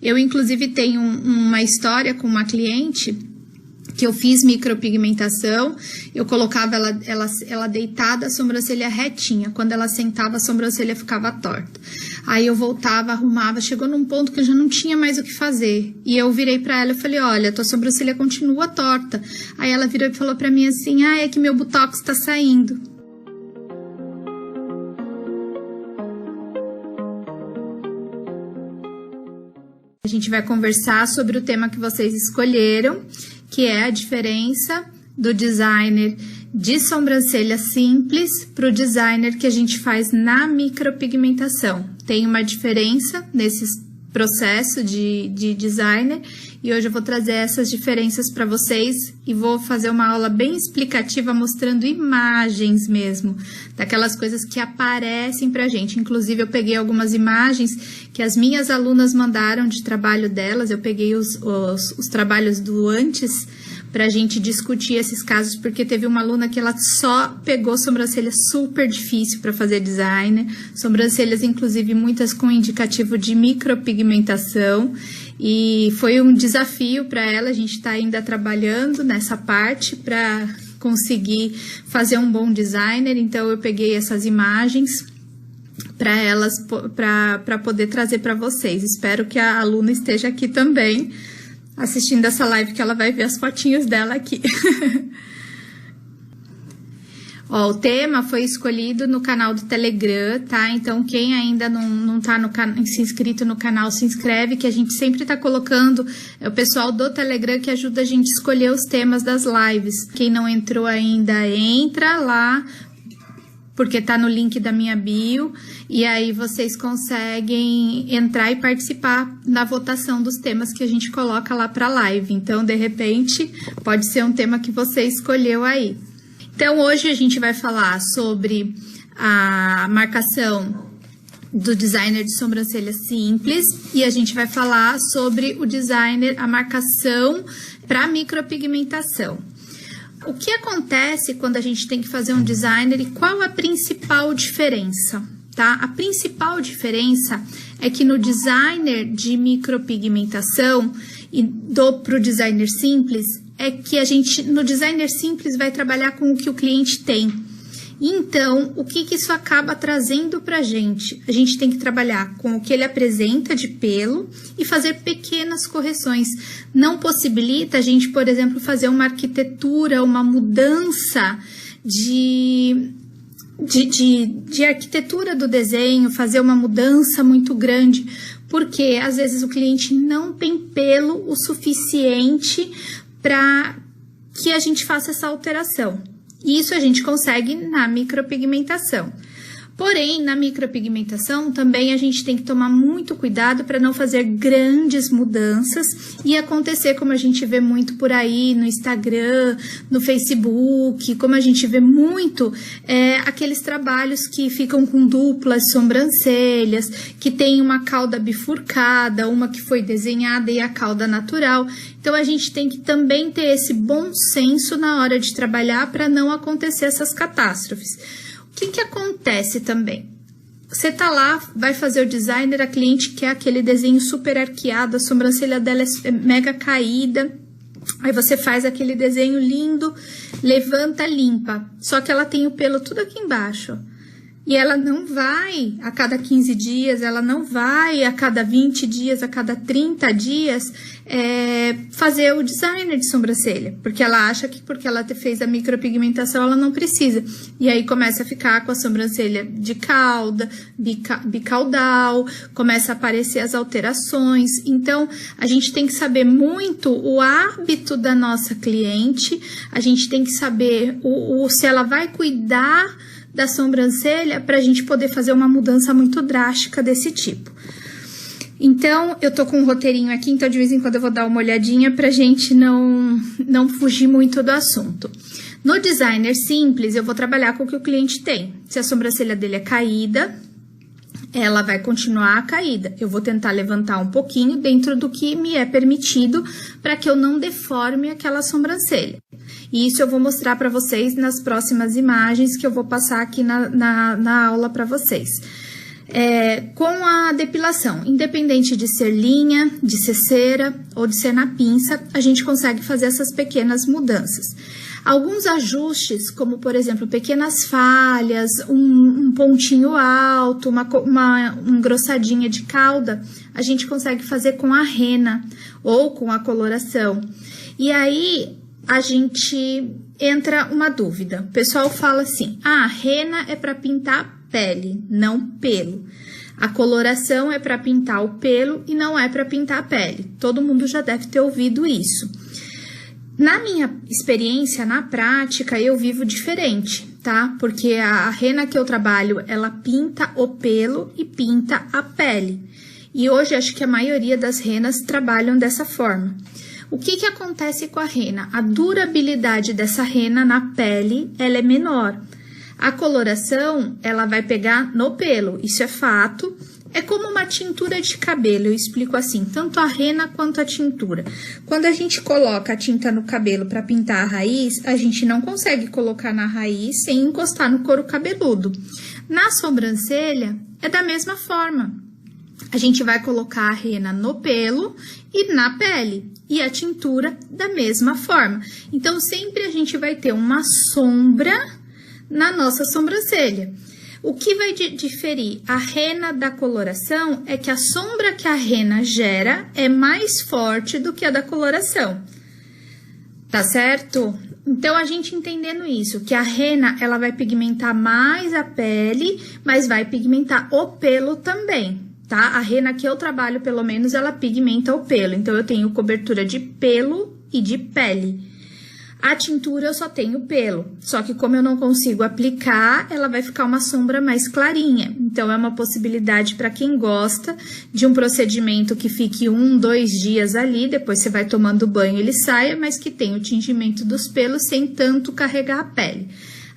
Eu, inclusive, tenho uma história com uma cliente que eu fiz micropigmentação, eu colocava ela deitada, a sobrancelha retinha. Quando ela sentava, a sobrancelha ficava torta. Aí eu voltava, arrumava, chegou num ponto que eu já não tinha mais o que fazer. E eu virei pra ela e falei, olha, tua sobrancelha continua torta. Aí ela virou e falou pra mim assim, é que meu botox tá saindo. A gente vai conversar sobre o tema que vocês escolheram, que é a diferença do designer de sobrancelha simples para o designer que a gente faz na micropigmentação. Tem uma diferença nesse processo de designer e hoje eu vou trazer essas diferenças para vocês e vou fazer uma aula bem explicativa mostrando imagens mesmo, daquelas coisas que aparecem pra gente. Inclusive eu peguei algumas imagens que as minhas alunas mandaram de trabalho delas, eu peguei os trabalhos do antes pra gente discutir esses casos, porque teve uma aluna que ela só pegou sobrancelha super difícil para fazer design, sobrancelhas inclusive muitas com indicativo de micropigmentação, e foi um desafio para ela. A gente está ainda trabalhando nessa parte para conseguir fazer um bom designer. Então eu peguei essas imagens para elas, para poder trazer para vocês. Espero que a aluna esteja aqui também assistindo essa live, que ela vai ver as fotinhas dela aqui. Ó, o tema foi escolhido no canal do Telegram, tá? Então, quem ainda não tá se inscrito no canal, se inscreve, que a gente sempre tá colocando o pessoal do Telegram que ajuda a gente a escolher os temas das lives. Quem não entrou ainda, entra lá, porque tá no link da minha bio, e aí vocês conseguem entrar e participar da votação dos temas que a gente coloca lá pra live. Então, de repente, pode ser um tema que você escolheu aí. Então, hoje a gente vai falar sobre a marcação do designer de sobrancelha simples e a gente vai falar sobre o designer, a marcação para micropigmentação. O que acontece quando a gente tem que fazer um designer e qual a principal diferença, tá? A principal diferença é que no designer de micropigmentação e pro designer simples, é que a gente, no designer simples, vai trabalhar com o que o cliente tem. Então, o que isso acaba trazendo pra gente? A gente tem que trabalhar com o que ele apresenta de pelo e fazer pequenas correções. Não possibilita a gente, por exemplo, fazer uma arquitetura, uma mudança de arquitetura do desenho, fazer uma mudança muito grande, porque às vezes o cliente não tem pelo o suficiente para que a gente faça essa alteração. E isso a gente consegue na micropigmentação. Porém, na micropigmentação também a gente tem que tomar muito cuidado para não fazer grandes mudanças e acontecer como a gente vê muito por aí no Instagram, no Facebook, como a gente vê muito aqueles trabalhos que ficam com duplas sobrancelhas, que tem uma cauda bifurcada, uma que foi desenhada e a cauda natural. Então a gente tem que também ter esse bom senso na hora de trabalhar para não acontecer essas catástrofes. O que acontece também? Você tá lá, vai fazer o designer, a cliente quer aquele desenho super arqueado, a sobrancelha dela é mega caída, aí você faz aquele desenho lindo, levanta, limpa, só que ela tem o pelo tudo aqui embaixo. E ela não vai a cada 15 dias, ela não vai a cada 20 dias, a cada 30 dias fazer o designer de sobrancelha. Porque ela acha que porque ela fez a micropigmentação, ela não precisa. E aí começa a ficar com a sobrancelha de cauda, bicaudal, começa a aparecer as alterações. Então, a gente tem que saber muito o hábito da nossa cliente, a gente tem que saber se ela vai cuidar da sobrancelha para a gente poder fazer uma mudança muito drástica desse tipo. Então, eu tô com um roteirinho aqui, então de vez em quando eu vou dar uma olhadinha pra gente não fugir muito do assunto. No designer simples, eu vou trabalhar com o que o cliente tem. Se a sobrancelha dele é caída, ela vai continuar caída. Eu vou tentar levantar um pouquinho dentro do que me é permitido para que eu não deforme aquela sobrancelha. E isso eu vou mostrar para vocês nas próximas imagens que eu vou passar aqui na aula para vocês. Com a depilação, independente de ser linha, de ser cera ou de ser na pinça, a gente consegue fazer essas pequenas mudanças. Alguns ajustes, como por exemplo, pequenas falhas, um pontinho alto, uma engrossadinha de cauda, a gente consegue fazer com a rena ou com a coloração. E aí, a gente entra uma dúvida. O pessoal fala assim, a rena é para pintar pele, não pelo. A coloração é para pintar o pelo e não é para pintar a pele. Todo mundo já deve ter ouvido isso. Na minha experiência, na prática, eu vivo diferente, tá? Porque a rena que eu trabalho, ela pinta o pelo e pinta a pele. E hoje, acho que a maioria das renas trabalham dessa forma. O que acontece com a rena? A durabilidade dessa rena na pele, ela é menor. A coloração, ela vai pegar no pelo, isso é fato. É como uma tintura de cabelo, eu explico assim, tanto a rena quanto a tintura. Quando a gente coloca a tinta no cabelo para pintar a raiz, a gente não consegue colocar na raiz sem encostar no couro cabeludo. Na sobrancelha, é da mesma forma. A gente vai colocar a rena no pelo e na pele, e a tintura da mesma forma. Então, sempre a gente vai ter uma sombra na nossa sobrancelha. O que vai diferir a rena da coloração é que a sombra que a rena gera é mais forte do que a da coloração. Tá certo? Então, a gente entendendo isso, que a rena, ela vai pigmentar mais a pele, mas vai pigmentar o pelo também, tá? A rena que eu trabalho, pelo menos, ela pigmenta o pelo. Então, eu tenho cobertura de pelo e de pele. A tintura eu só tenho pelo, só que como eu não consigo aplicar, ela vai ficar uma sombra mais clarinha. Então, é uma possibilidade para quem gosta de um procedimento que fique 1, 2 dias ali, depois você vai tomando banho, ele saia, mas que tem o tingimento dos pelos sem tanto carregar a pele.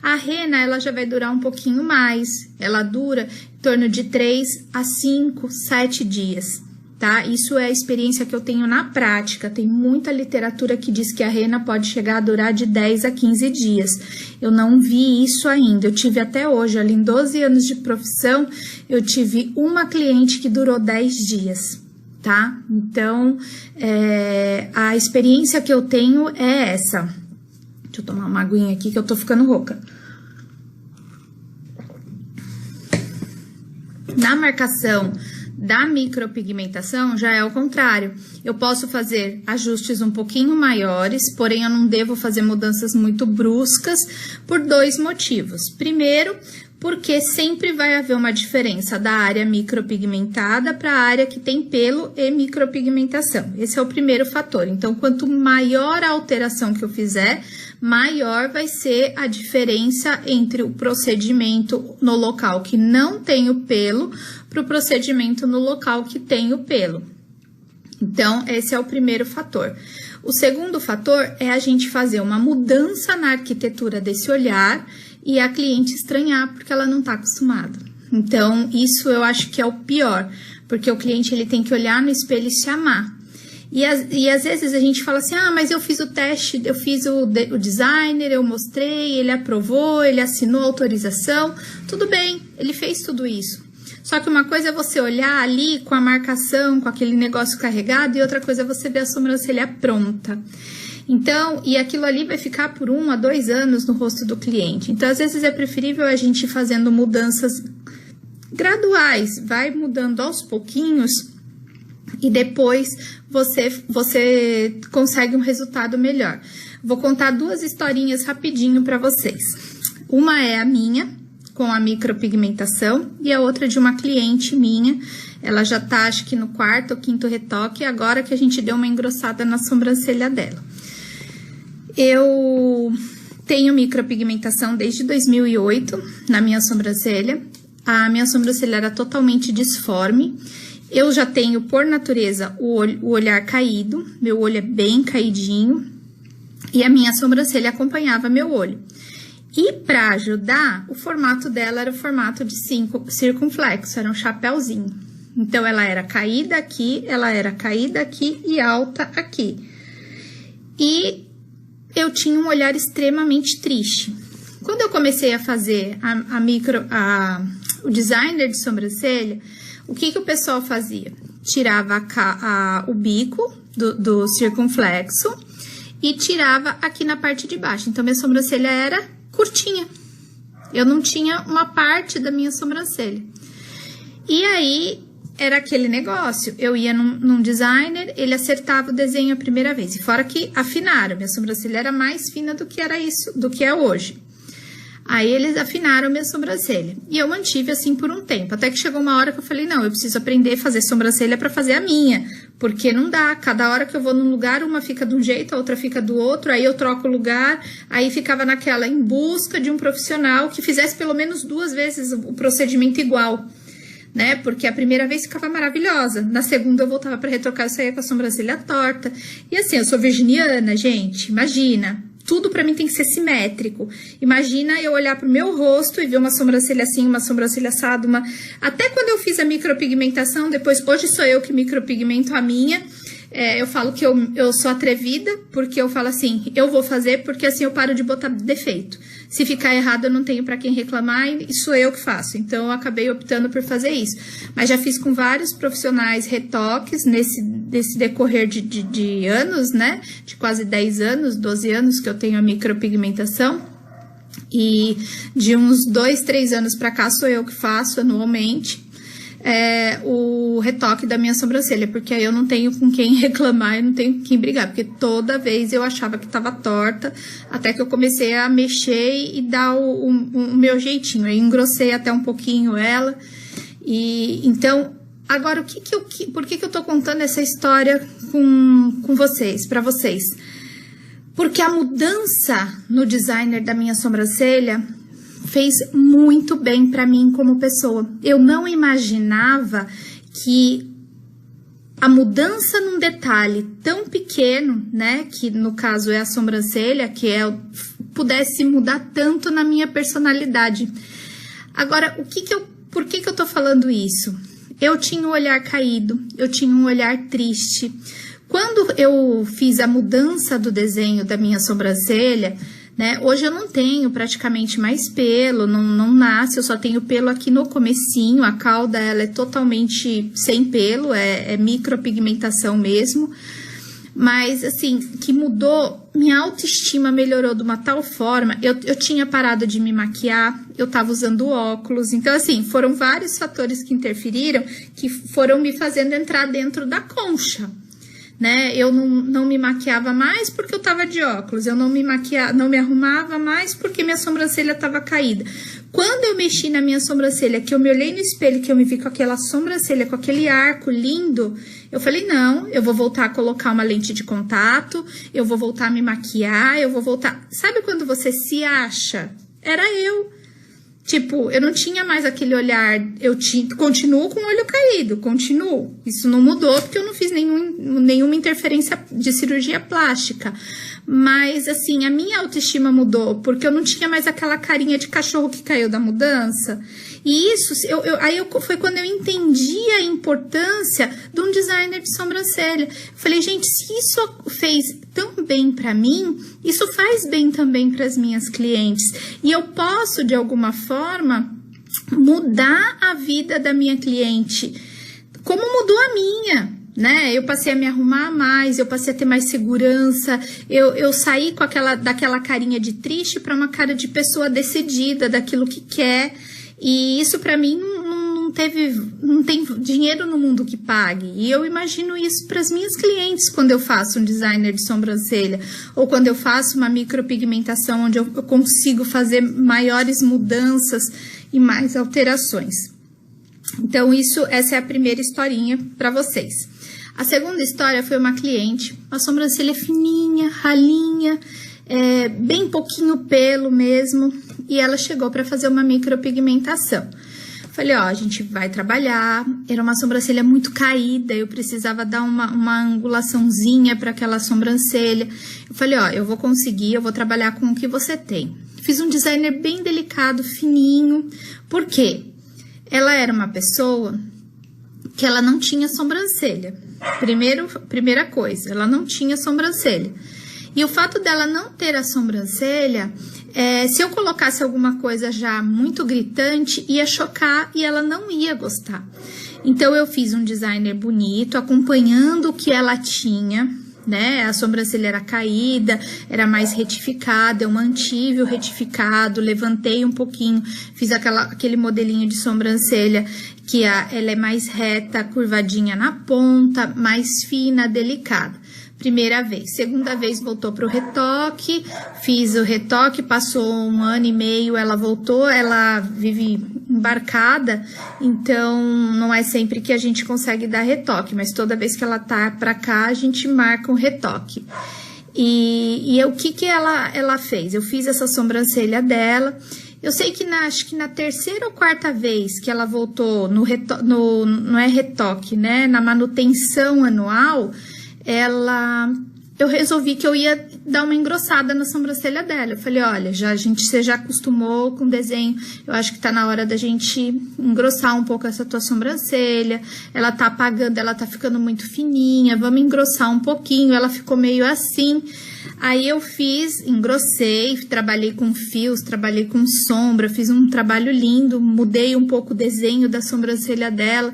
A rena, ela já vai durar um pouquinho mais, ela dura em torno de 3 a 5, 7 dias. Tá? Isso é a experiência que eu tenho na prática. Tem muita literatura que diz que a rena pode chegar a durar de 10 a 15 dias. Eu não vi isso ainda. Eu tive até hoje, ali em 12 anos de profissão, eu tive uma cliente que durou 10 dias, tá? Então, a experiência que eu tenho é essa. Deixa eu tomar uma aguinha aqui que eu tô ficando rouca. Na marcação da micropigmentação já é o contrário. Eu posso fazer ajustes um pouquinho maiores, porém eu não devo fazer mudanças muito bruscas por 2 motivos. Primeiro, porque sempre vai haver uma diferença da área micropigmentada para a área que tem pelo e micropigmentação. Esse é o primeiro fator. Então, quanto maior a alteração que eu fizer, maior vai ser a diferença entre o procedimento no local que não tem o pelo para o procedimento no local que tem o pelo. Então, esse é o primeiro fator. O segundo fator é a gente fazer uma mudança na arquitetura desse olhar e a cliente estranhar porque ela não está acostumada. Então, isso eu acho que é o pior, porque o cliente ele tem que olhar no espelho e se amar. E às vezes a gente fala assim, mas eu fiz o teste, eu fiz o designer, eu mostrei, ele aprovou, ele assinou a autorização, tudo bem, ele fez tudo isso. Só que uma coisa é você olhar ali com a marcação, com aquele negócio carregado, e outra coisa é você ver a sobrancelha pronta. Então, e aquilo ali vai ficar por 1 a 2 anos no rosto do cliente. Então, às vezes é preferível a gente ir fazendo mudanças graduais, vai mudando aos pouquinhos, e depois você consegue um resultado melhor. Vou contar 2 historinhas rapidinho para vocês. Uma é a minha, com a micropigmentação, e a outra de uma cliente minha. Ela já tá, acho que no 4º ou 5º retoque, agora que a gente deu uma engrossada na sobrancelha dela. Eu tenho micropigmentação desde 2008 na minha sobrancelha. A minha sobrancelha era totalmente disforme. Eu já tenho, por natureza, o olhar caído. Meu olho é bem caidinho. E a minha sobrancelha acompanhava meu olho. E para ajudar, o formato dela era o formato de circunflexo, era um chapéuzinho. Então, ela era caída aqui e alta aqui. E eu tinha um olhar extremamente triste. Quando eu comecei a fazer o designer de sobrancelha, o que o pessoal fazia? Tirava o bico do circunflexo e tirava aqui na parte de baixo. Então, minha sobrancelha era curtinha. Eu não tinha uma parte da minha sobrancelha. E aí, era aquele negócio. Eu ia num designer, ele acertava o desenho a primeira vez. E fora que afinaram. Minha sobrancelha era mais fina do que é hoje. Aí eles afinaram minha sobrancelha. E eu mantive assim por um tempo. Até que chegou uma hora que eu falei, não, eu preciso aprender a fazer sobrancelha pra fazer a minha. Porque não dá. Cada hora que eu vou num lugar, uma fica de um jeito, a outra fica do outro. Aí eu troco o lugar. Aí ficava naquela, em busca de um profissional que fizesse pelo menos 2 vezes o procedimento igual. Né? Porque a primeira vez ficava maravilhosa. Na segunda eu voltava pra retrocar e saía com a sobrancelha torta. E assim, eu sou virginiana, gente. Imagina. Tudo pra mim tem que ser simétrico. Imagina eu olhar pro meu rosto e ver uma sobrancelha assim, uma sobrancelha assada, Até quando eu fiz a micropigmentação, depois, hoje sou eu que micropigmento a minha, eu falo que eu sou atrevida, porque eu falo assim, eu vou fazer porque assim eu paro de botar defeito. Se ficar errado, eu não tenho pra quem reclamar e sou eu que faço. Então, eu acabei optando por fazer isso. Mas já fiz com vários profissionais retoques nesse decorrer de anos, né? De quase 10 anos, 12 anos que eu tenho a micropigmentação. E de uns 2, 3 anos pra cá, sou eu que faço anualmente. O retoque da minha sobrancelha, porque aí eu não tenho com quem reclamar, eu não tenho com quem brigar, porque toda vez eu achava que tava torta, até que eu comecei a mexer e dar o meu jeitinho, aí engrossei até um pouquinho ela, e então, agora por que eu tô contando essa história com vocês, pra vocês? Porque a mudança no designer da minha sobrancelha fez muito bem pra mim como pessoa. Eu não imaginava que a mudança num detalhe tão pequeno, né, que no caso é a sobrancelha, pudesse mudar tanto na minha personalidade. Agora, por que eu tô falando isso? Eu tinha um olhar caído, eu tinha um olhar triste. Quando eu fiz a mudança do desenho da minha sobrancelha, né? Hoje eu não tenho praticamente mais pelo, não nasce, eu só tenho pelo aqui no comecinho, a cauda ela é totalmente sem pelo, é micropigmentação mesmo, mas assim, que mudou, minha autoestima melhorou de uma tal forma, eu tinha parado de me maquiar, eu tava usando óculos, então assim, foram vários fatores que interferiram, que foram me fazendo entrar dentro da concha. Né? Eu não me maquiava mais porque eu tava de óculos, eu não me arrumava mais porque minha sobrancelha tava caída. Quando eu mexi na minha sobrancelha, que eu me olhei no espelho, que eu me vi com aquela sobrancelha, com aquele arco lindo, eu falei, não, eu vou voltar a colocar uma lente de contato, eu vou voltar a me maquiar, eu vou voltar... Sabe quando você se acha? Era eu. Tipo, eu não tinha mais aquele olhar, continuo com o olho caído, continuo. Isso não mudou porque eu não fiz nenhuma interferência de cirurgia plástica. Mas, assim, a minha autoestima mudou porque eu não tinha mais aquela carinha de cachorro que caiu da mudança. E isso, foi quando eu entendi a importância de um designer de sobrancelha. Eu falei, gente, se isso fez tão bem pra mim, isso faz bem também para as minhas clientes. E eu posso, de alguma forma, mudar a vida da minha cliente, como mudou a minha, né? Eu passei a me arrumar mais, eu passei a ter mais segurança, eu saí com daquela carinha de triste para uma cara de pessoa decidida, daquilo que quer. E isso pra mim não tem dinheiro no mundo que pague. E eu imagino isso para as minhas clientes quando eu faço um designer de sobrancelha ou quando eu faço uma micropigmentação onde eu consigo fazer maiores mudanças e mais alterações. Então essa é a primeira historinha para vocês. A segunda história foi uma cliente, uma sobrancelha fininha, ralinha, bem pouquinho pelo mesmo, e ela chegou para fazer uma micropigmentação. Falei, ó, a gente vai trabalhar, era uma sobrancelha muito caída, eu precisava dar uma angulaçãozinha para aquela sobrancelha. Eu falei, ó, eu vou conseguir, eu vou trabalhar com o que você tem. Fiz um designer bem delicado, fininho, por quê? Ela era uma pessoa que ela não tinha sobrancelha. Primeira coisa, ela não tinha sobrancelha. E o fato dela não ter a sobrancelha, se eu colocasse alguma coisa já muito gritante, ia chocar e ela não ia gostar. Então, eu fiz um designer bonito, acompanhando o que ela tinha, né? A sobrancelha era caída, era mais retificada, eu mantive o retificado, levantei um pouquinho, fiz aquele modelinho de sobrancelha que ela é mais reta, curvadinha na ponta, mais fina, delicada. Primeira vez. Segunda vez voltou para o retoque, fiz o retoque, passou 1 ano e meio, ela voltou, ela vive embarcada, então não é sempre que a gente consegue dar retoque, mas toda vez que ela tá para cá, a gente marca um retoque. E o que ela fez? Eu fiz essa sobrancelha dela. Eu sei que acho que na 3ª ou 4ª vez que ela voltou não é retoque, né? Na manutenção anual, eu resolvi que eu ia dar uma engrossada na sobrancelha dela. Eu falei, olha, você já acostumou com desenho, eu acho que tá na hora da gente engrossar um pouco essa tua sobrancelha, ela tá apagando, ela tá ficando muito fininha, vamos engrossar um pouquinho, ela ficou meio assim. Aí eu engrossei, trabalhei com fios, trabalhei com sombra, fiz um trabalho lindo, mudei um pouco o desenho da sobrancelha dela.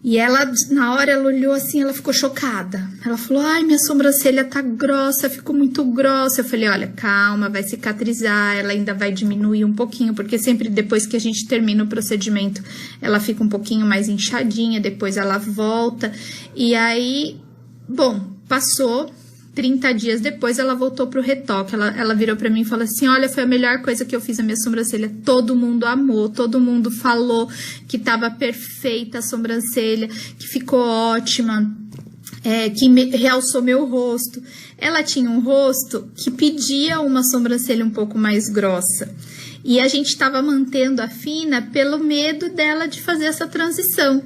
E ela, na hora, ela olhou assim, ela ficou chocada. Ela falou, ai, minha sobrancelha tá grossa, ficou muito grossa. Eu falei, olha, calma, vai cicatrizar, ela ainda vai diminuir um pouquinho, porque sempre depois que a gente termina o procedimento, ela fica um pouquinho mais inchadinha, depois ela volta. E aí, bom, passou 30 dias depois, ela voltou pro retoque. Ela virou pra mim e falou assim, olha, foi a melhor coisa que eu fiz a minha sobrancelha. Todo mundo amou, todo mundo falou que tava perfeita a sobrancelha, que ficou ótima, que realçou meu rosto. Ela tinha um rosto que pedia uma sobrancelha um pouco mais grossa. E a gente tava mantendo a fina pelo medo dela de fazer essa transição.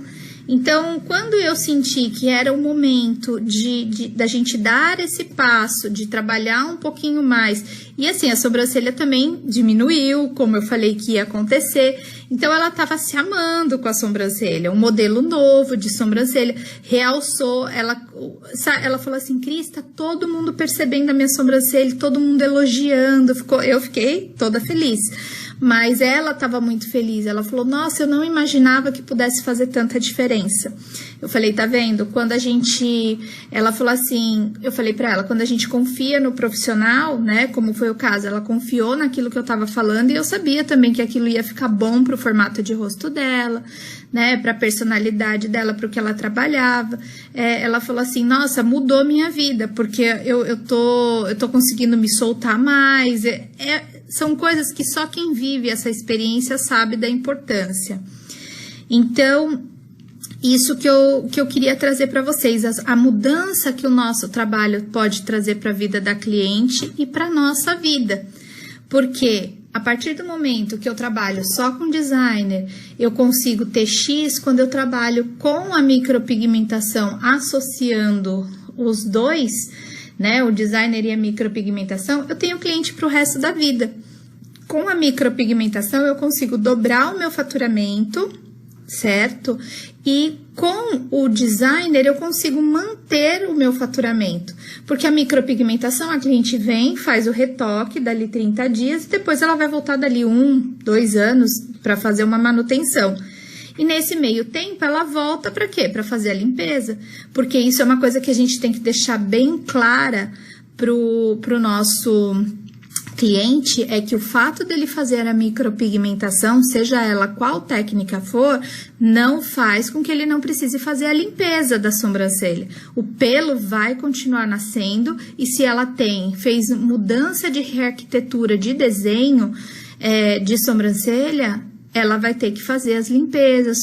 Então, quando eu senti que era o momento da gente dar esse passo, de trabalhar um pouquinho mais, e assim, a sobrancelha também diminuiu, como eu falei que ia acontecer, então ela estava se amando com a sobrancelha, um modelo novo de sobrancelha, realçou, ela falou assim, Cris, tá todo mundo percebendo a minha sobrancelha, todo mundo elogiando, eu fiquei toda feliz. Mas ela estava muito feliz, ela falou, nossa, eu não imaginava que pudesse fazer tanta diferença. Eu falei, tá vendo? Ela falou assim, eu falei pra ela, quando a gente confia no profissional, né, como foi o caso, ela confiou naquilo que eu tava falando e eu sabia também que aquilo ia ficar bom pro formato de rosto dela, né, pra personalidade dela, pro que ela trabalhava. Ela falou assim, nossa, mudou minha vida, porque eu tô conseguindo me soltar mais, são coisas que só quem vive essa experiência sabe da importância. Então, isso que eu queria trazer para vocês, a mudança que o nosso trabalho pode trazer para a vida da cliente e para a nossa vida. Porque a partir do momento que eu trabalho só com designer, eu consigo ter X, quando eu trabalho com a micropigmentação, associando os dois, né, o designer e a micropigmentação, eu tenho cliente para o resto da vida. Com a micropigmentação, eu consigo dobrar o meu faturamento, certo? E com o designer, eu consigo manter o meu faturamento. Porque a micropigmentação, a cliente vem, faz o retoque dali 30 dias, e depois ela vai voltar dali 1, 2 anos para fazer uma manutenção. E nesse meio tempo, ela volta para quê? Para fazer a limpeza. Porque isso é uma coisa que a gente tem que deixar bem clara pro nosso cliente, é que o fato dele fazer a micropigmentação, seja ela qual técnica for, não faz com que ele não precise fazer a limpeza da sobrancelha. O pelo vai continuar nascendo e se ela fez mudança de rearquitetura de desenho de sobrancelha, ela vai ter que fazer as limpezas,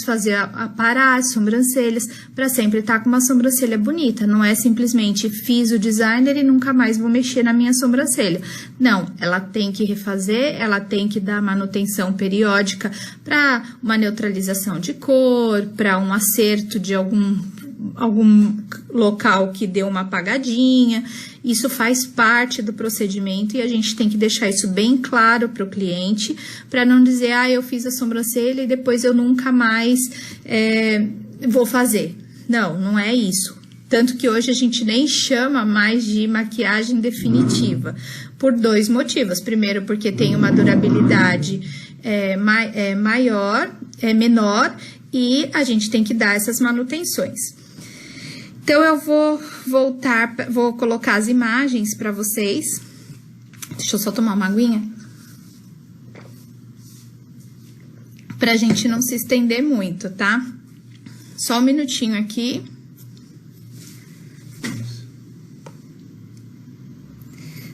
aparar as sobrancelhas, para sempre estar com uma sobrancelha bonita. Não é simplesmente fiz o designer e nunca mais vou mexer na minha sobrancelha. Não, ela tem que refazer, ela tem que dar manutenção periódica para uma neutralização de cor, para um acerto de algum local que deu uma apagadinha. Isso faz parte do procedimento e a gente tem que deixar isso bem claro para o cliente, para não dizer, eu fiz a sobrancelha e depois eu nunca mais vou fazer. Não é isso. Tanto que hoje a gente nem chama mais de maquiagem definitiva, por 2 motivos. Primeiro, porque tem uma durabilidade menor, e a gente tem que dar essas manutenções. Então, eu vou colocar as imagens para vocês. Deixa eu só tomar uma aguinha. Pra gente não se estender muito, tá? Só um minutinho aqui.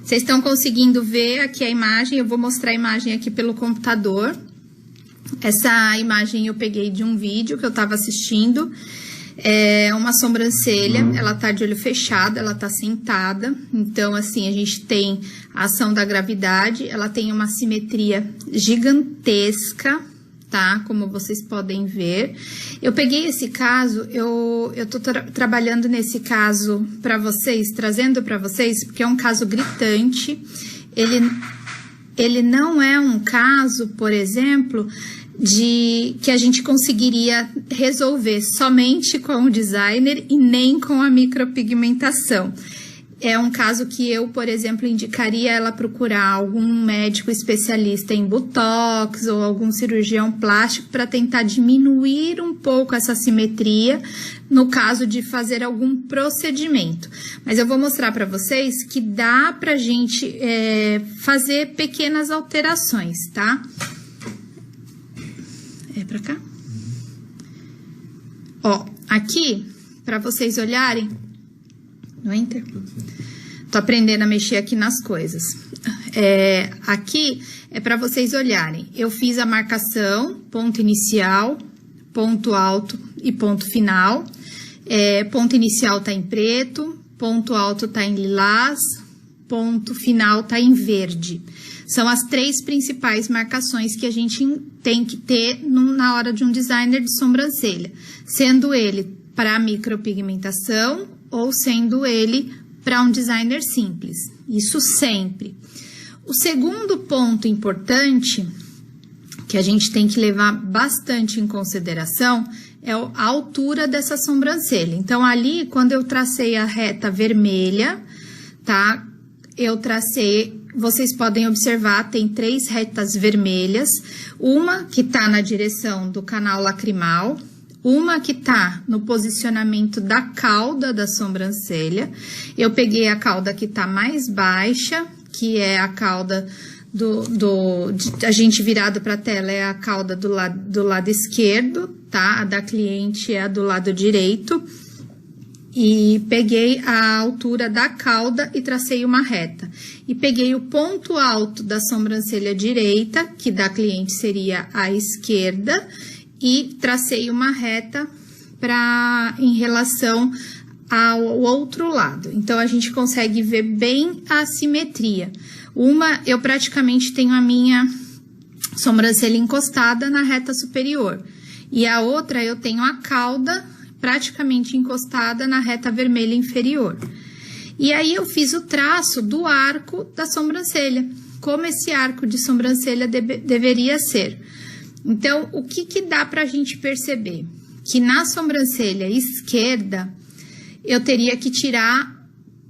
Vocês estão conseguindo ver aqui a imagem? Eu vou mostrar a imagem aqui pelo computador. Essa imagem eu peguei de um vídeo que eu tava assistindo. É uma sobrancelha, ela tá de olho fechado, ela tá sentada. Então, assim, a gente tem a ação da gravidade, ela tem uma simetria gigantesca, tá? Como vocês podem ver. Eu peguei esse caso, eu tô trabalhando nesse caso pra vocês, trazendo pra vocês, porque é um caso gritante. Ele não é um caso, por exemplo, que a gente conseguiria resolver somente com o designer e nem com a micropigmentação. É um caso que eu, por exemplo, indicaria ela procurar algum médico especialista em botox ou algum cirurgião plástico para tentar diminuir um pouco essa simetria no caso de fazer algum procedimento. Mas eu vou mostrar para vocês que dá pra gente fazer pequenas alterações, tá? É pra cá? Ó, aqui, para vocês olharem, no Enter? Tô aprendendo a mexer aqui nas coisas. Aqui é para vocês olharem. Eu fiz a marcação, ponto inicial, ponto alto e ponto final. Ponto inicial tá em preto, ponto alto tá em lilás, ponto final tá em verde. São as 3 principais marcações que a gente tem que ter na hora de um designer de sobrancelha, sendo ele para micropigmentação ou sendo ele para um designer simples. Isso sempre. O segundo ponto importante que a gente tem que levar bastante em consideração é a altura dessa sobrancelha. Então, ali, quando eu tracei a reta vermelha, tá? Eu tracei, vocês podem observar, tem 3 retas vermelhas, uma que tá na direção do canal lacrimal, uma que tá no posicionamento da cauda da sobrancelha. Eu peguei a cauda que tá mais baixa, que é a cauda a gente virado para a tela é a cauda do lado esquerdo, tá? A da cliente é a do lado direito. E peguei a altura da cauda e tracei uma reta. E peguei o ponto alto da sobrancelha direita, que da cliente seria a esquerda, e tracei uma reta em relação ao outro lado. Então, a gente consegue ver bem a simetria. Eu praticamente tenho a minha sobrancelha encostada na reta superior. E a outra, eu tenho a cauda praticamente encostada na reta vermelha inferior. E aí, eu fiz o traço do arco da sobrancelha, como esse arco de sobrancelha deveria ser. Então, o que dá pra gente perceber? Que na sobrancelha esquerda, eu teria que tirar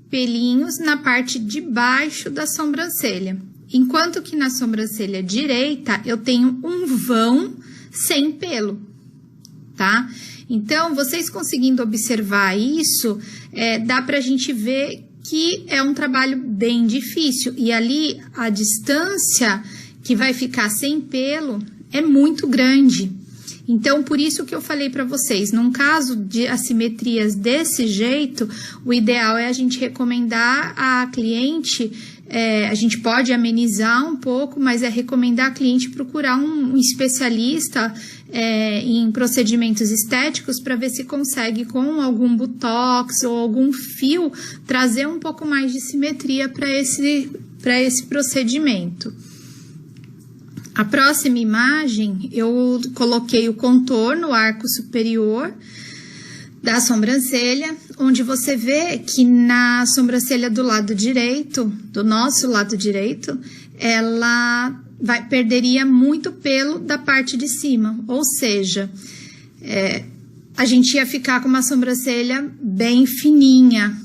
pelinhos na parte de baixo da sobrancelha. Enquanto que na sobrancelha direita, eu tenho um vão sem pelo, tá? Então, vocês conseguindo observar isso, dá pra gente ver que é um trabalho bem difícil. E ali, a distância que vai ficar sem pelo é muito grande. Então, por isso que eu falei para vocês, num caso de assimetrias desse jeito, o ideal é a gente recomendar a cliente, a gente pode amenizar um pouco, mas é recomendar a cliente procurar um especialista em procedimentos estéticos para ver se consegue, com algum botox ou algum fio, trazer um pouco mais de simetria para esse procedimento. A próxima imagem, eu coloquei o contorno, o arco superior da sobrancelha, onde você vê que na sobrancelha do lado direito, do nosso lado direito, ela perderia muito pelo da parte de cima, ou seja, a gente ia ficar com uma sobrancelha bem fininha,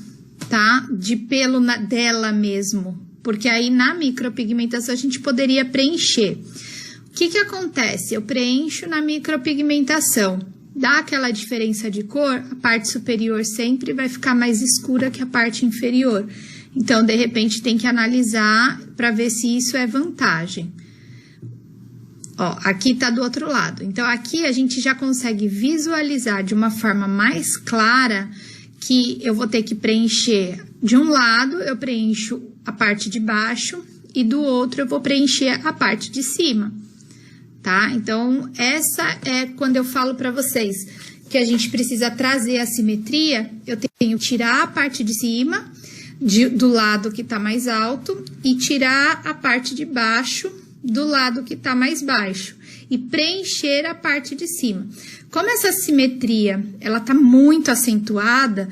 tá? De pelo dela mesmo, porque aí na micropigmentação a gente poderia preencher. O que que acontece? Eu preencho na micropigmentação, dá aquela diferença de cor, a parte superior sempre vai ficar mais escura que a parte inferior. Então, de repente, tem que analisar para ver se isso é vantagem. Ó, aqui tá do outro lado. Então, aqui a gente já consegue visualizar de uma forma mais clara que eu vou ter que preencher. De um lado, eu preencho a parte de baixo e do outro eu vou preencher a parte de cima, tá? Então, essa é quando eu falo para vocês que a gente precisa trazer a simetria, eu tenho que tirar a parte de cima, do lado que tá mais alto, e tirar a parte de baixo do lado que tá mais baixo e preencher a parte de cima. Como essa simetria, ela tá muito acentuada,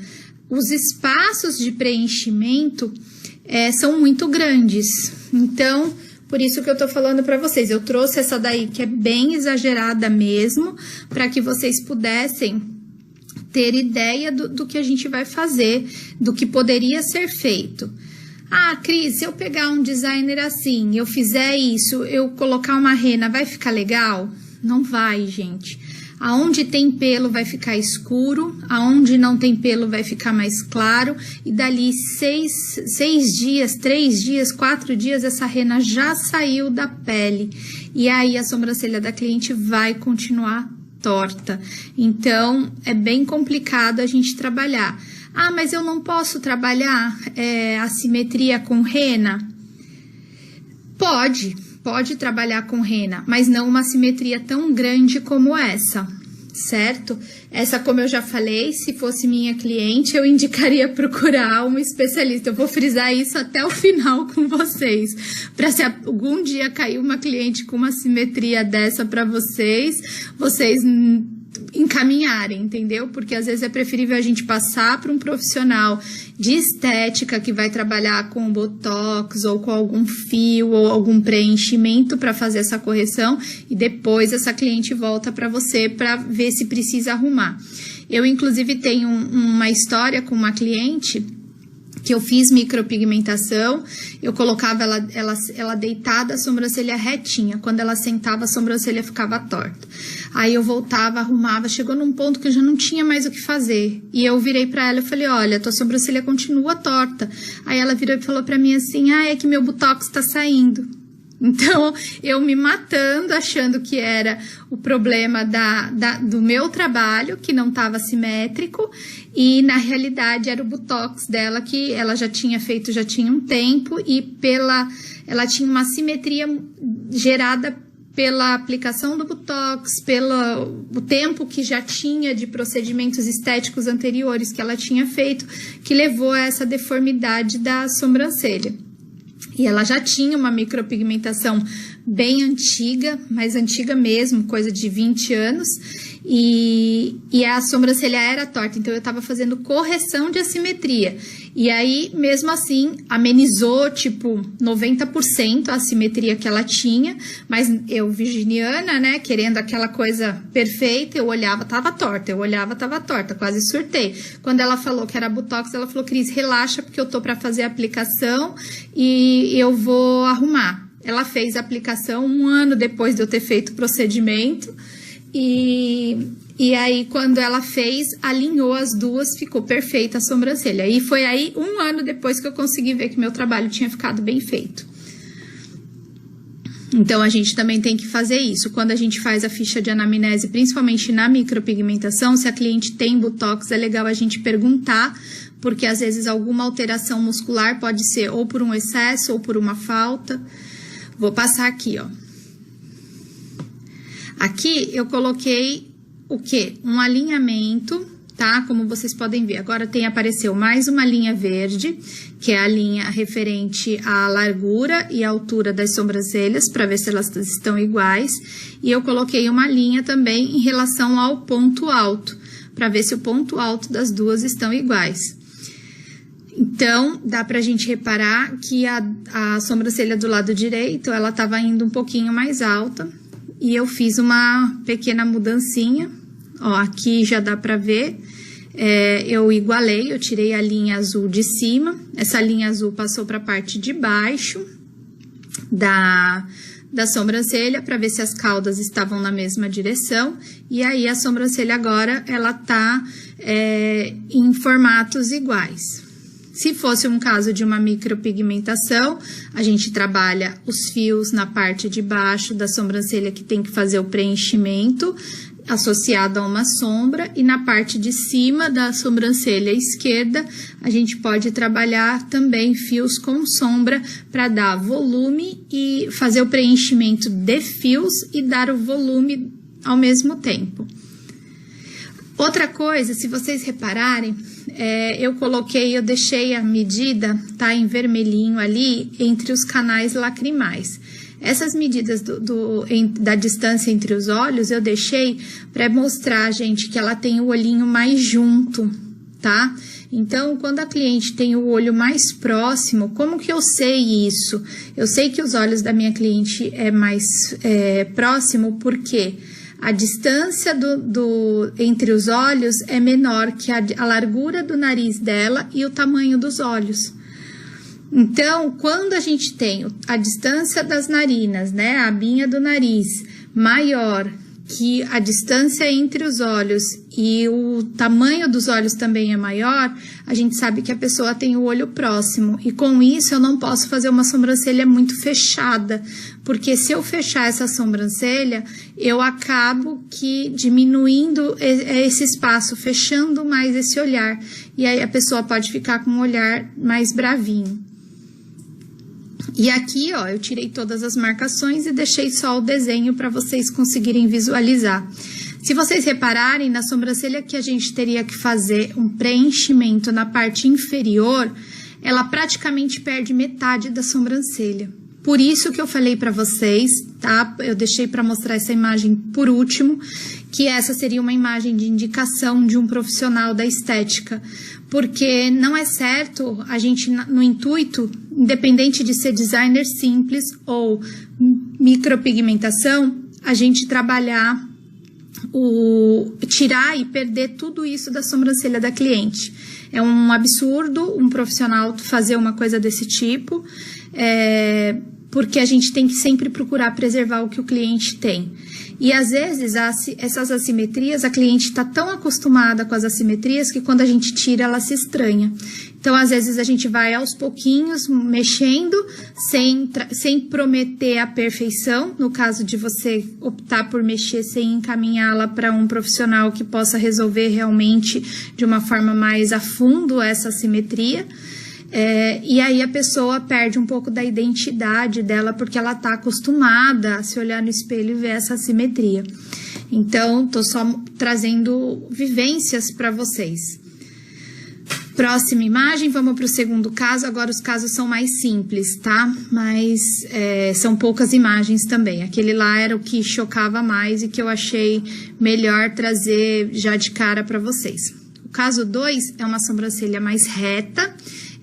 os espaços de preenchimento são muito grandes. Então, por isso que eu tô falando para vocês, eu trouxe essa daí que é bem exagerada mesmo, para que vocês pudessem ter ideia do que a gente vai fazer, do que poderia ser feito. Ah, Cris, se eu pegar um designer assim, eu fizer isso, eu colocar uma rena, vai ficar legal? Não vai, gente. Aonde tem pelo vai ficar escuro, aonde não tem pelo vai ficar mais claro, e dali 6 dias, 3 dias, 4 dias, essa rena já saiu da pele. E aí a sobrancelha da cliente vai continuar torta. Então, é bem complicado a gente trabalhar. Ah, mas eu não posso trabalhar a simetria com rena? Pode trabalhar com rena, mas não uma simetria tão grande como essa, certo? Essa, como eu já falei, se fosse minha cliente, eu indicaria procurar um especialista. Eu vou frisar isso até o final com vocês, para se algum dia cair uma cliente com uma simetria dessa para vocês encaminharem, entendeu? Porque às vezes é preferível a gente passar para um profissional de estética que vai trabalhar com botox ou com algum fio ou algum preenchimento para fazer essa correção, e depois essa cliente volta para você para ver se precisa arrumar. Eu, inclusive, tenho uma história com uma cliente que eu fiz micropigmentação, eu colocava ela deitada, a sobrancelha retinha. Quando ela sentava, a sobrancelha ficava torta. Aí eu voltava, arrumava, chegou num ponto que eu já não tinha mais o que fazer. E eu virei pra ela e falei, olha, tua sobrancelha continua torta. Aí ela virou e falou pra mim assim, é que meu botox tá saindo. Então, eu me matando, achando que era o problema do meu trabalho, que não estava simétrico, e na realidade era o botox dela, que ela já tinha feito, já tinha um tempo, e ela tinha uma simetria gerada pela aplicação do botox, pelo o tempo que já tinha de procedimentos estéticos anteriores que ela tinha feito, que levou a essa deformidade da sobrancelha. E ela já tinha uma micropigmentação bem antiga, mais antiga mesmo, coisa de 20 anos, e a sobrancelha era torta, então eu tava fazendo correção de assimetria. E aí, mesmo assim, amenizou, tipo, 90% a assimetria que ela tinha, mas eu, virginiana, né, querendo aquela coisa perfeita, eu olhava, tava torta, quase surtei. Quando ela falou que era botox, ela falou, Cris, relaxa, porque eu tô pra fazer a aplicação e eu vou arrumar. Ela fez a aplicação 1 ano depois de eu ter feito o procedimento, e aí, quando ela fez, alinhou as duas, ficou perfeita a sobrancelha. E foi aí 1 ano depois que eu consegui ver que meu trabalho tinha ficado bem feito. Então, a gente também tem que fazer isso. Quando a gente faz a ficha de anamnese, principalmente na micropigmentação, se a cliente tem botox, é legal a gente perguntar, porque às vezes alguma alteração muscular pode ser ou por um excesso ou por uma falta. Vou passar aqui, ó. Aqui eu coloquei o quê? Um alinhamento, tá? Como vocês podem ver, agora apareceu mais uma linha verde, que é a linha referente à largura e à altura das sobrancelhas, para ver se elas estão iguais. E eu coloquei uma linha também em relação ao ponto alto, para ver se o ponto alto das duas estão iguais. Então, dá pra gente reparar que a sobrancelha do lado direito, ela tava indo um pouquinho mais alta, e eu fiz uma pequena mudancinha, Ó, aqui já dá pra ver, eu igualei, eu tirei a linha azul de cima, essa linha azul passou pra parte de baixo da sobrancelha, para ver se as caudas estavam na mesma direção, e aí a sobrancelha agora, ela tá em formatos iguais. Se fosse um caso de uma micropigmentação, a gente trabalha os fios na parte de baixo da sobrancelha que tem que fazer o preenchimento associado a uma sombra, e na parte de cima da sobrancelha esquerda, a gente pode trabalhar também fios com sombra para dar volume e fazer o preenchimento de fios e dar o volume ao mesmo tempo. Outra coisa, se vocês repararem, eu deixei a medida, tá, em vermelhinho ali, entre os canais lacrimais. Essas medidas da distância entre os olhos, eu deixei para mostrar, gente, que ela tem o olhinho mais junto, tá? Então, quando a cliente tem o olho mais próximo, como que eu sei isso? Eu sei que os olhos da minha cliente é mais próximo, porque a distância entre os olhos é menor que a largura do nariz dela e o tamanho dos olhos. Então, quando a gente tem a distância das narinas, né, a abinha do nariz maior que a distância entre os olhos e o tamanho dos olhos também é maior, a gente sabe que a pessoa tem o olho próximo. E com isso eu não posso fazer uma sobrancelha muito fechada, porque se eu fechar essa sobrancelha, eu acabo diminuindo esse espaço, fechando mais esse olhar. E aí a pessoa pode ficar com um olhar mais bravinho. E aqui, ó, eu tirei todas as marcações e deixei só o desenho para vocês conseguirem visualizar. Se vocês repararem, na sobrancelha que a gente teria que fazer um preenchimento na parte inferior, ela praticamente perde metade da sobrancelha. Por isso que eu falei para vocês, tá? Eu deixei para mostrar essa imagem por último, que essa seria uma imagem de indicação de um profissional da estética. Porque não é certo a gente, no intuito, independente de ser designer simples ou micropigmentação, a gente trabalhar tirar e perder tudo isso da sobrancelha da cliente. É um absurdo um profissional fazer uma coisa desse tipo, porque a gente tem que sempre procurar preservar o que o cliente tem. E às vezes essas assimetrias, a cliente está tão acostumada com as assimetrias que quando a gente tira ela se estranha. Então às vezes a gente vai aos pouquinhos mexendo, sem prometer a perfeição, no caso de você optar por mexer sem encaminhá-la para um profissional que possa resolver realmente de uma forma mais a fundo essa assimetria. E aí a pessoa perde um pouco da identidade dela, porque ela está acostumada a se olhar no espelho e ver essa assimetria. Então, tô só trazendo vivências para vocês. Próxima imagem, vamos para o segundo caso. Agora os casos são mais simples, tá? Mas são poucas imagens também. Aquele lá era o que chocava mais e que eu achei melhor trazer já de cara para vocês. O caso 2 é uma sobrancelha mais reta.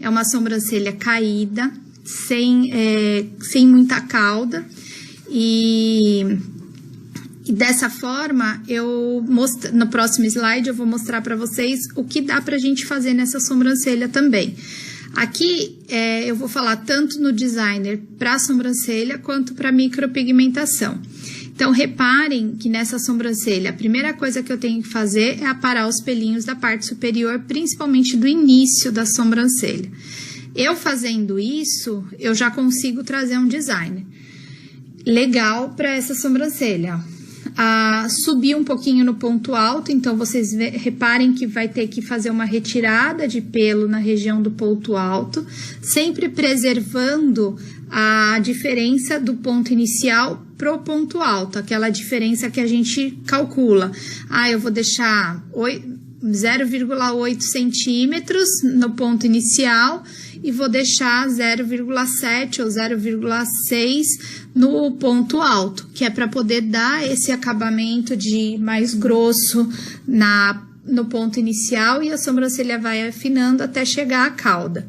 É uma sobrancelha caída, sem muita cauda, e dessa forma, no próximo slide eu vou mostrar para vocês o que dá pra gente fazer nessa sobrancelha também. Aqui eu vou falar tanto no designer para sobrancelha quanto para micropigmentação. Então, reparem que nessa sobrancelha, a primeira coisa que eu tenho que fazer é aparar os pelinhos da parte superior, principalmente do início da sobrancelha. Eu fazendo isso, eu já consigo trazer um design legal para essa sobrancelha. Subir um pouquinho no ponto alto, então vocês reparem que vai ter que fazer uma retirada de pelo na região do ponto alto, sempre preservando a diferença do ponto inicial pro ponto alto, aquela diferença que a gente calcula. Eu vou deixar 0,8 centímetros no ponto inicial e vou deixar 0,7 ou 0,6 no ponto alto, que é para poder dar esse acabamento de mais grosso no ponto inicial, e a sobrancelha vai afinando até chegar à cauda.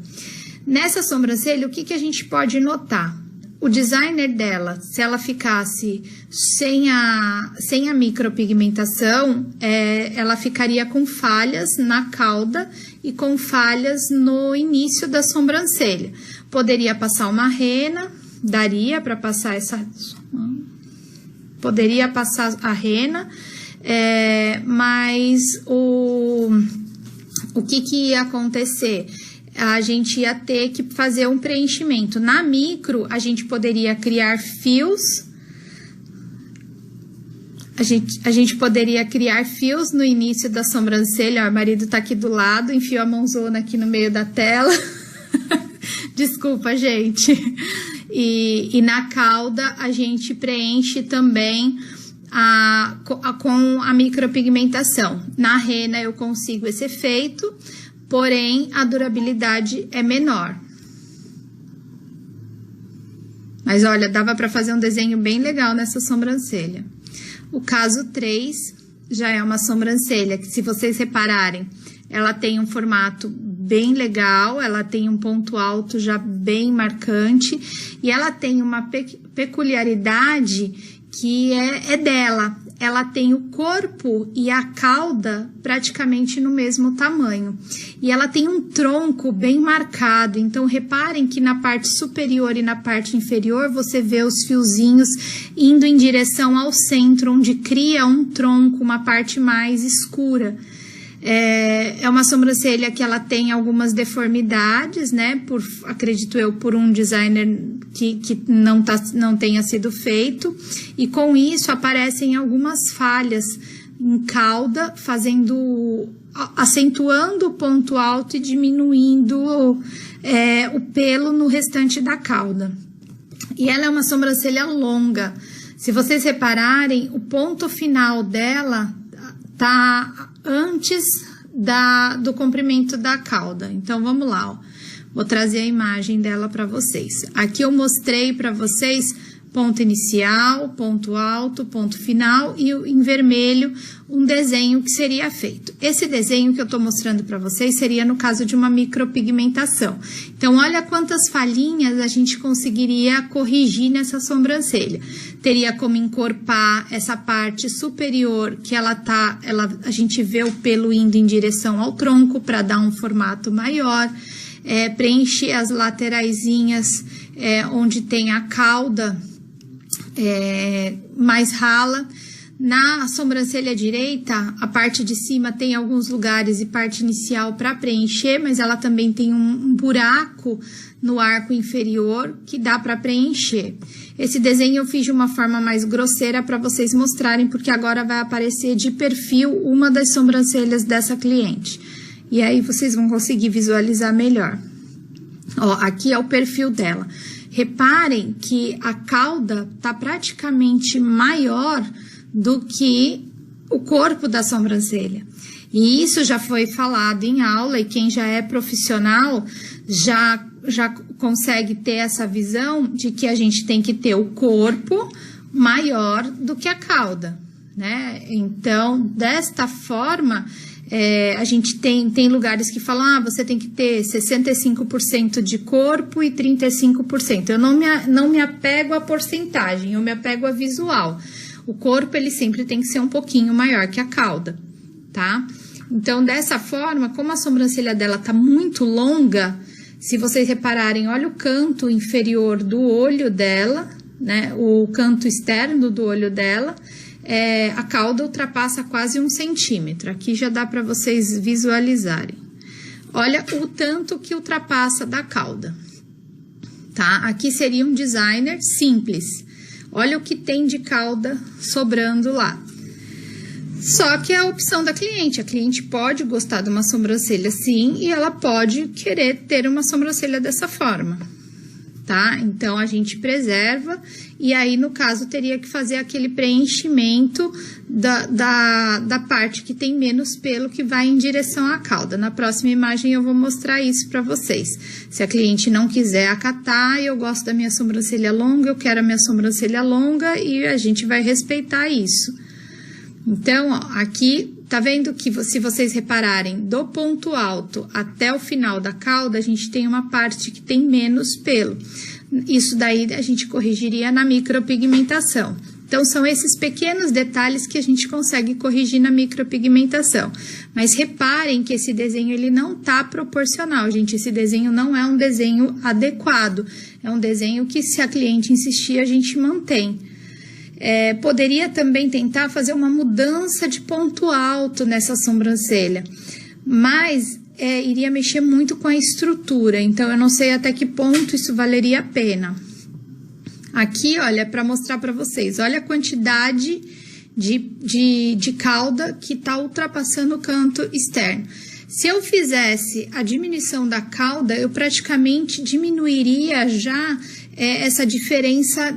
Nessa sobrancelha, o que a gente pode notar? o designer dela, se ela ficasse sem a micropigmentação, ela ficaria com falhas na cauda e com falhas no início da sobrancelha. Poderia passar uma rena, daria para passar poderia passar a rena, mas o que ia acontecer? A gente ia ter que fazer um preenchimento. Na micro, a gente poderia criar fios. A gente poderia criar fios no início da sobrancelha. Ó, o marido tá aqui do lado, enfiou a mãozona aqui no meio da tela. Desculpa, gente. E na cauda, a gente preenche também com a micropigmentação. Na rena, eu consigo esse efeito, porém, a durabilidade é menor. Mas, olha, dava para fazer um desenho bem legal nessa sobrancelha. O caso 3 já é uma sobrancelha que, se vocês repararem, ela tem um formato bem legal, ela tem um ponto alto já bem marcante e ela tem uma peculiaridade que é dela. Ela tem o corpo e a cauda praticamente no mesmo tamanho. E ela tem um tronco bem marcado. Então, reparem que na parte superior e na parte inferior, você vê os fiozinhos indo em direção ao centro, onde cria um tronco, uma parte mais escura. É uma sobrancelha que ela tem algumas deformidades, né? Acredito eu, por um designer que não tenha sido feito. E com isso aparecem algumas falhas em cauda, acentuando o ponto alto e diminuindo o pelo no restante da cauda. E ela é uma sobrancelha longa. Se vocês repararem, o ponto final dela tá antes do comprimento da cauda. Então, vamos lá, ó. Vou trazer a imagem dela para vocês. Aqui eu mostrei para vocês ponto inicial, ponto alto, ponto final e em vermelho um desenho que seria feito. Esse desenho que eu tô mostrando para vocês seria no caso de uma micropigmentação. Então, olha quantas falhinhas a gente conseguiria corrigir nessa sobrancelha. Teria como encorpar essa parte superior que a gente vê o pelo indo em direção ao tronco para dar um formato maior. Preencher as lateraisinhas onde tem a cauda mais rala. Na sobrancelha direita, a parte de cima tem alguns lugares e parte inicial para preencher, mas ela também tem um buraco no arco inferior que dá para preencher. Esse desenho eu fiz de uma forma mais grosseira para vocês mostrarem, porque agora vai aparecer de perfil uma das sobrancelhas dessa cliente. E aí vocês vão conseguir visualizar melhor. Ó, aqui é o perfil dela. Reparem que a cauda tá praticamente maior do que o corpo da sobrancelha. E isso já foi falado em aula, e quem já é profissional já consegue ter essa visão de que a gente tem que ter o corpo maior do que a cauda, né? Então, desta forma, a gente tem lugares que falam, você tem que ter 65% de corpo e 35%. Eu não me apego à porcentagem, eu me apego a visual. O corpo, ele sempre tem que ser um pouquinho maior que a cauda, tá? Então, dessa forma, como a sobrancelha dela tá muito longa, se vocês repararem, olha o canto inferior do olho dela, né? O canto externo do olho dela, a cauda ultrapassa quase 1 centímetro. Aqui já dá para vocês visualizarem. Olha o tanto que ultrapassa da cauda, tá? Aqui seria um designer simples. Olha o que tem de cauda sobrando lá. Só que é a opção da cliente. A cliente pode gostar de uma sobrancelha assim e ela pode querer ter uma sobrancelha dessa forma, tá? Então, a gente preserva e aí, no caso, teria que fazer aquele preenchimento da parte que tem menos pelo que vai em direção à cauda. Na próxima imagem eu vou mostrar isso para vocês. Se a cliente não quiser acatar, eu gosto da minha sobrancelha longa, eu quero a minha sobrancelha longa e a gente vai respeitar isso. Então, ó, aqui, tá vendo que se vocês repararem, do ponto alto até o final da cauda, a gente tem uma parte que tem menos pelo. Isso daí a gente corrigiria na micropigmentação. Então, são esses pequenos detalhes que a gente consegue corrigir na micropigmentação. Mas reparem que esse desenho, ele não tá proporcional, gente. Esse desenho não é um desenho adequado. É um desenho que, se a cliente insistir, a gente mantém. Poderia também tentar fazer uma mudança de ponto alto nessa sobrancelha. Mas iria mexer muito com a estrutura. Então, eu não sei até que ponto isso valeria a pena. Aqui, olha, para mostrar para vocês, olha a quantidade de cauda que tá ultrapassando o canto externo. Se eu fizesse a diminuição da cauda, eu praticamente diminuiria já essa diferença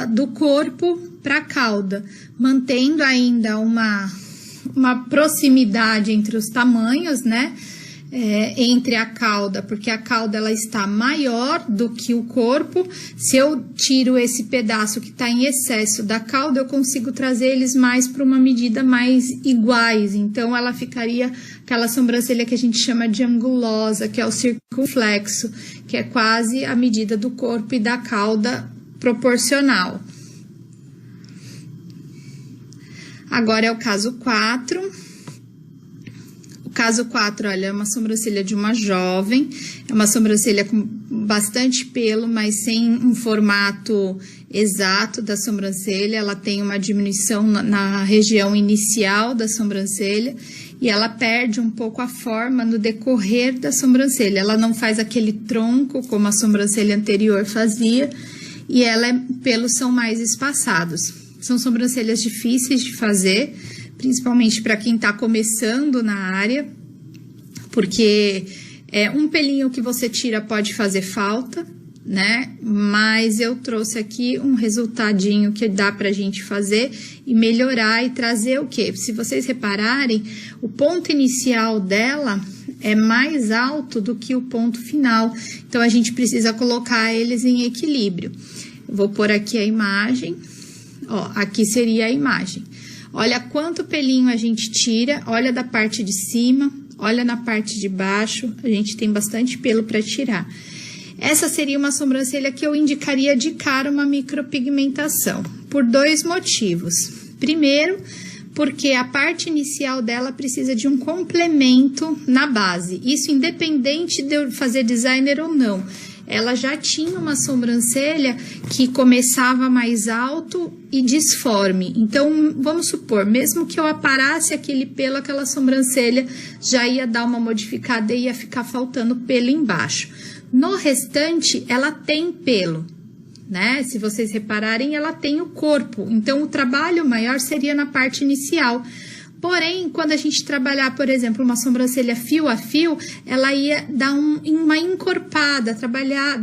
do corpo para a cauda, mantendo ainda uma proximidade entre os tamanhos, né? Entre a cauda, porque a cauda ela está maior do que o corpo. Se eu tiro esse pedaço que está em excesso da cauda, eu consigo trazer eles mais para uma medida mais iguais. Então, ela ficaria aquela sobrancelha que a gente chama de angulosa, que é o circunflexo, que é quase a medida do corpo e da cauda proporcional. Agora é o caso 4. O caso 4, olha, é uma sobrancelha de uma jovem, é uma sobrancelha com bastante pelo, mas sem um formato exato da sobrancelha. Ela tem uma diminuição na região inicial da sobrancelha e ela perde um pouco a forma no decorrer da sobrancelha. Ela não faz aquele tronco como a sobrancelha anterior fazia e pelos são mais espaçados. São sobrancelhas difíceis de fazer, principalmente para quem está começando na área, porque um pelinho que você tira pode fazer falta, né? Mas eu trouxe aqui um resultadinho que dá pra gente fazer e melhorar e trazer o quê? Se vocês repararem, o ponto inicial dela é mais alto do que o ponto final, então a gente precisa colocar eles em equilíbrio. Eu vou pôr aqui a imagem, ó, aqui seria a imagem. Olha quanto pelinho a gente tira, olha da parte de cima, olha na parte de baixo, a gente tem bastante pelo para tirar. Essa seria uma sobrancelha que eu indicaria de cara uma micropigmentação, por 2 motivos. Primeiro, porque a parte inicial dela precisa de um complemento na base, isso independente de eu fazer designer ou não. Ela já tinha uma sobrancelha que começava mais alto e disforme. Então, vamos supor, mesmo que eu aparasse aquele pelo, aquela sobrancelha já ia dar uma modificada e ia ficar faltando pelo embaixo. No restante, ela tem pelo, né? Se vocês repararem, ela tem o corpo. Então, o trabalho maior seria na parte inicial. Porém, quando a gente trabalhar, por exemplo, uma sobrancelha fio a fio, ela ia dar uma encorpada,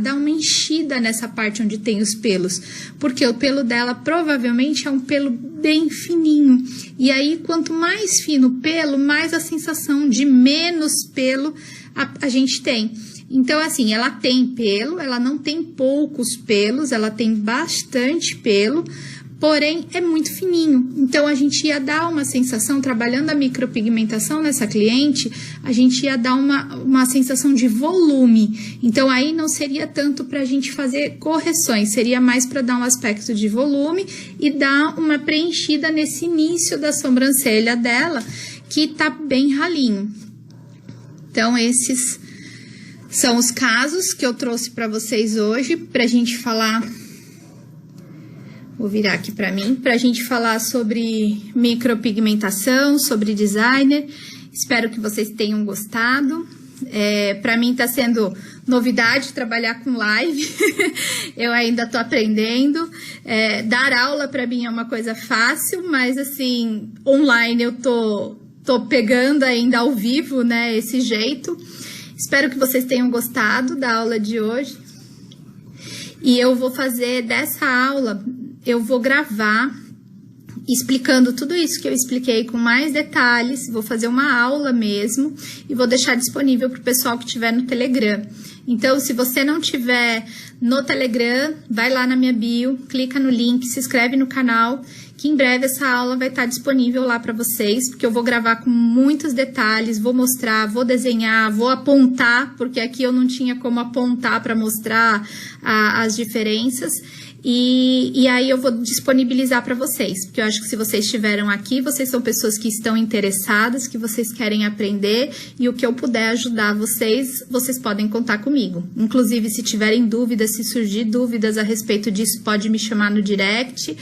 dar uma enchida nessa parte onde tem os pelos, porque o pelo dela provavelmente é um pelo bem fininho. E aí, quanto mais fino o pelo, mais a sensação de menos pelo a gente tem. Então, assim, ela tem pelo, ela não tem poucos pelos, ela tem bastante pelo, porém é muito fininho. Então, a gente ia dar uma sensação, trabalhando a micropigmentação nessa cliente, a gente ia dar uma sensação de volume. Então, aí não seria tanto para a gente fazer correções, seria mais para dar um aspecto de volume e dar uma preenchida nesse início da sobrancelha dela, que tá bem ralinho. Então, esses são os casos que eu trouxe para vocês hoje, para a gente falar. Vou virar aqui para mim, para a gente falar sobre micropigmentação, sobre designer. Espero que vocês tenham gostado. Para mim tá sendo novidade trabalhar com live. Eu ainda tô aprendendo. Dar aula para mim é uma coisa fácil, mas assim, online eu tô pegando ainda ao vivo, né, esse jeito. Espero que vocês tenham gostado da aula de hoje. E eu vou fazer dessa aula, eu vou gravar explicando tudo isso que eu expliquei com mais detalhes. Vou fazer uma aula mesmo e vou deixar disponível para o pessoal que estiver no Telegram. Então, se você não tiver no Telegram, vai lá na minha bio, clica no link, se inscreve no canal, que em breve essa aula vai estar disponível lá para vocês, porque eu vou gravar com muitos detalhes, vou mostrar, vou desenhar, vou apontar, porque aqui eu não tinha como apontar para mostrar as diferenças. E aí eu vou disponibilizar para vocês, porque eu acho que se vocês estiveram aqui, vocês são pessoas que estão interessadas, que vocês querem aprender, e o que eu puder ajudar vocês, vocês podem contar comigo. Inclusive, se tiverem dúvidas, se surgir dúvidas a respeito disso, pode me chamar no direct.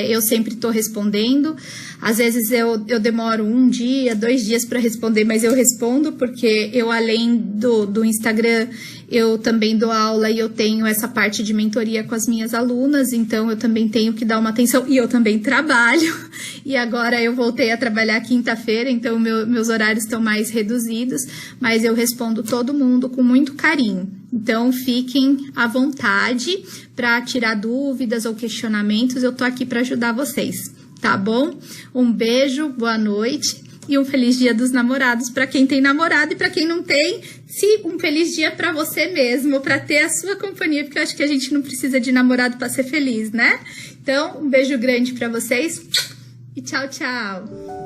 Eu sempre estou respondendo. Às vezes eu demoro 1 dia, 2 dias para responder, mas eu respondo, porque eu, além do Instagram, eu também dou aula e eu tenho essa parte de mentoria com as minhas alunas, então eu também tenho que dar uma atenção, e eu também trabalho, e agora eu voltei a trabalhar quinta-feira, então meus horários estão mais reduzidos, mas eu respondo todo mundo com muito carinho. Então, fiquem à vontade para tirar dúvidas ou questionamentos, eu tô aqui para ajudar vocês, tá bom? Um beijo, boa noite e um feliz dia dos namorados para quem tem namorado, e para quem não tem, um feliz dia para você mesmo, para ter a sua companhia, porque eu acho que a gente não precisa de namorado para ser feliz, né? Então, um beijo grande para vocês e tchau, tchau!